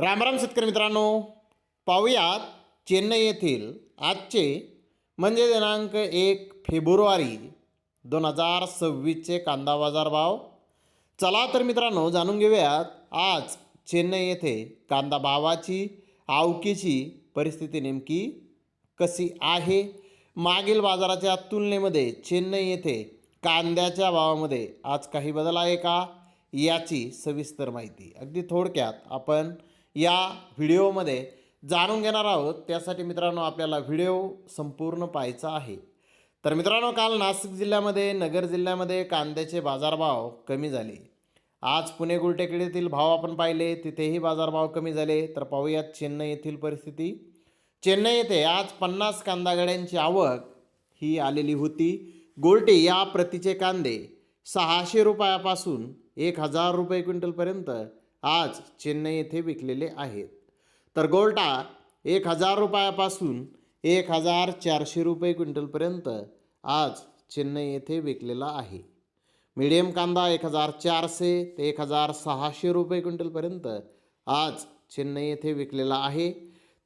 रामराम शेतकरी मित्रांनो, पाहूयात चेन्नई येथील आजचे म्हणजे दिनांक 1 फेब्रुवारी 2026चे कांदा बाजार भाव। चला तर मित्रांनो जाणून घेऊयात आज चेन्नई येथे कांदा भावाची आवकेची परिस्थिती नेमकी कशी आहे। मागील बाजाराच्या तुलनेमध्ये चेन्नई येथे कांद्याच्या भावामध्ये आज काही बदल आहे का याची सविस्तर माहिती अगदी थोडक्यात आपण या व्हिडिओमध्ये जाणून घेणार आहोत। त्यासाठी मित्रांनो आपल्याला व्हिडिओ संपूर्ण पाहायचा आहे। तर मित्रांनो काल नाशिक जिल्ह्यामध्ये नगर जिल्ह्यामध्ये कांद्याचे बाजारभाव कमी झाले। आज पुणे गुलटेकडी येथील भाव आपण पाहिले, तिथेही बाजारभाव कमी झाले। तर पाहूयात चेन्नई येथील परिस्थिती। चेन्नई येथे आज 50 कांदा गाड्यांची आवक ही आलेली होती। गोल्टे या प्रतीचे कांदे 600 रुपयापासून 1000 रुपये क्विंटलपर्यंत आज चेन्नई येथे विकलेले आहेत। तर गोल्टा 1000 रुपयापासून 1400 रुपये क्विंटलपर्यंत आज चेन्नई येथे विकलेला आहे। मीडियम कांदा 1400 ते 1600 रुपये क्विंटलपर्यंत आज चेन्नई येथे विकलेला आहे।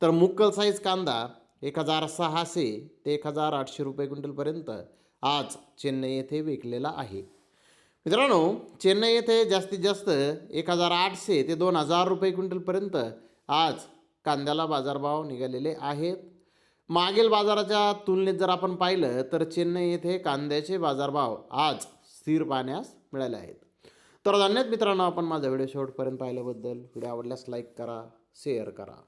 तर मुक्कल साईज कांदा 1600 ते 1800 रुपये क्विंटलपर्यंत आज चेन्नई येथे विकलेला आहे। मित्रांनो चेन्नई येथे जास्तीत जास्त 1800 ते 2000 रुपये क्विंटलपर्यंत आज कांद्याला बाजारभाव निघालेले आहेत। मागील बाजाराच्या तुलनेत जर आपण पाहिलं तर चेन्नई येथे कांद्याचे बाजारभाव आज स्थिर पाहण्यास मिळाले आहेत। तर धन्यवाद मित्रांनो, आपण माझा व्हिडिओ शेवटपर्यंत पाहिल्याबद्दल। व्हिडिओ आवडल्यास लाईक करा, शेअर करा।